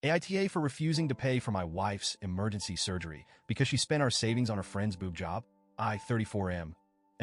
AITA for refusing to pay for my wife's emergency surgery because she spent our savings on her friend's boob job. I, 34 am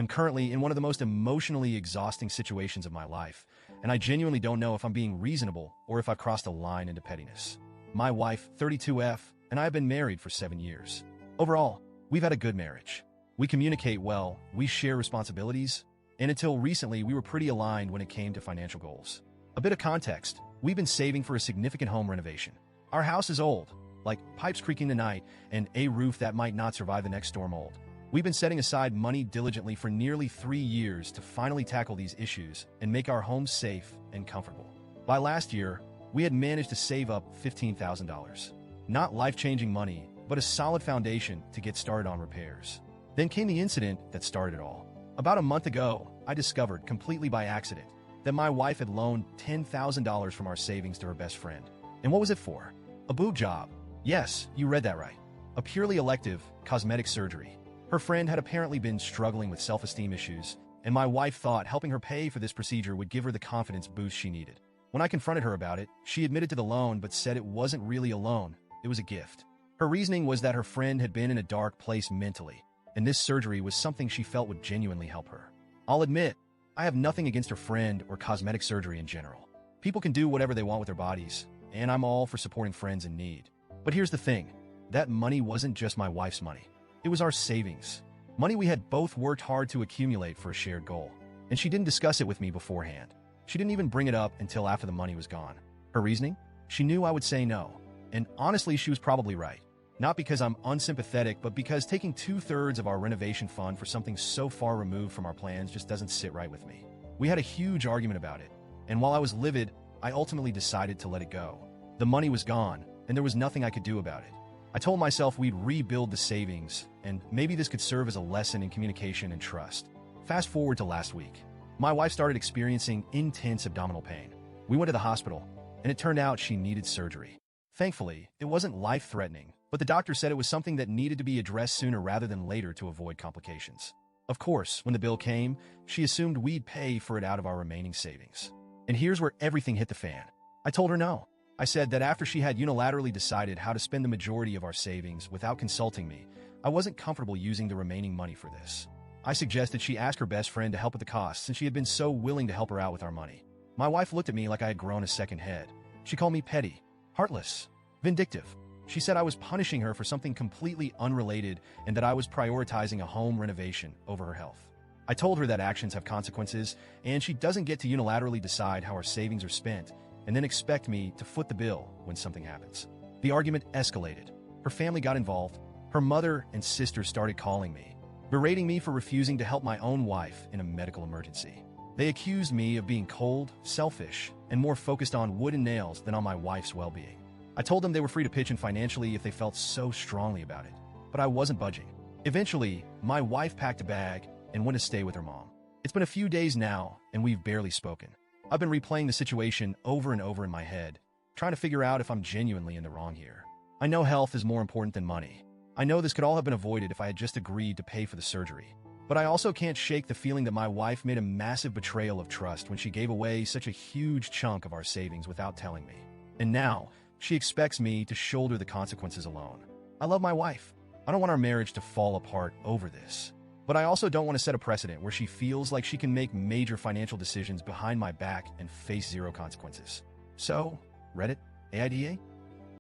currently in one of the most emotionally exhausting situations of my life, and I genuinely don't know if I'm being reasonable or if I've crossed a line into pettiness. My wife, 32F, and I have been married for 7 years. Overall, we've had a good marriage. We communicate well, we share responsibilities, and until recently we were pretty aligned when it came to financial goals. A bit of context, we've been saving for a significant home renovation. Our house is old, like pipes creaking tonight and a roof that might not survive the next storm old. We've been setting aside money diligently for nearly 3 years to finally tackle these issues and make our home safe and comfortable. By last year, we had managed to save up $15,000. Not life-changing money, but a solid foundation to get started on repairs. Then came the incident that started it all. About a month ago, I discovered, completely by accident, that my wife had loaned $10,000 from our savings to her best friend. And what was it for? A boob job. Yes, you read that right. A purely elective, cosmetic surgery. Her friend had apparently been struggling with self-esteem issues, and my wife thought helping her pay for this procedure would give her the confidence boost she needed. When I confronted her about it, she admitted to the loan but said it wasn't really a loan, it was a gift. Her reasoning was that her friend had been in a dark place mentally, and this surgery was something she felt would genuinely help her. I'll admit, I have nothing against her friend or cosmetic surgery in general. People can do whatever they want with their bodies, and I'm all for supporting friends in need. But here's the thing, that money wasn't just my wife's money. It was our savings. Money we had both worked hard to accumulate for a shared goal. And she didn't discuss it with me beforehand. She didn't even bring it up until after the money was gone. Her reasoning? She knew I would say no. And honestly, she was probably right. Not because I'm unsympathetic, but because taking 2/3 of our renovation fund for something so far removed from our plans just doesn't sit right with me. We had a huge argument about it. And while I was livid, I ultimately decided to let it go. The money was gone, and there was nothing I could do about it. I told myself we'd rebuild the savings, and maybe this could serve as a lesson in communication and trust. Fast forward to last week. My wife started experiencing intense abdominal pain. We went to the hospital, and it turned out she needed surgery. Thankfully, it wasn't life-threatening, but the doctor said it was something that needed to be addressed sooner rather than later to avoid complications. Of course, when the bill came, she assumed we'd pay for it out of our remaining savings. And here's where everything hit the fan. I told her no. I said that after she had unilaterally decided how to spend the majority of our savings without consulting me, I wasn't comfortable using the remaining money for this. I suggested she ask her best friend to help with the costs since she had been so willing to help her out with our money. My wife looked at me like I had grown a second head. She called me petty, heartless, vindictive. She said I was punishing her for something completely unrelated and that I was prioritizing a home renovation over her health. I told her that actions have consequences and she doesn't get to unilaterally decide how our savings are spent and then expect me to foot the bill when something happens. The argument escalated. Her family got involved. Her mother and sister started calling me, berating me for refusing to help my own wife in a medical emergency. They accused me of being cold, selfish, and more focused on wood and nails than on my wife's well-being. I told them they were free to pitch in financially if they felt so strongly about it, but I wasn't budging. Eventually, my wife packed a bag and went to stay with her mom. It's been a few days now, and we've barely spoken. I've been replaying the situation over and over in my head, trying to figure out if I'm genuinely in the wrong here. I know health is more important than money. I know this could all have been avoided if I had just agreed to pay for the surgery. But I also can't shake the feeling that my wife made a massive betrayal of trust when she gave away such a huge chunk of our savings without telling me. And now, she expects me to shoulder the consequences alone. I love my wife. I don't want our marriage to fall apart over this. But I also don't want to set a precedent where she feels like she can make major financial decisions behind my back and face zero consequences. So, Reddit, AIDA?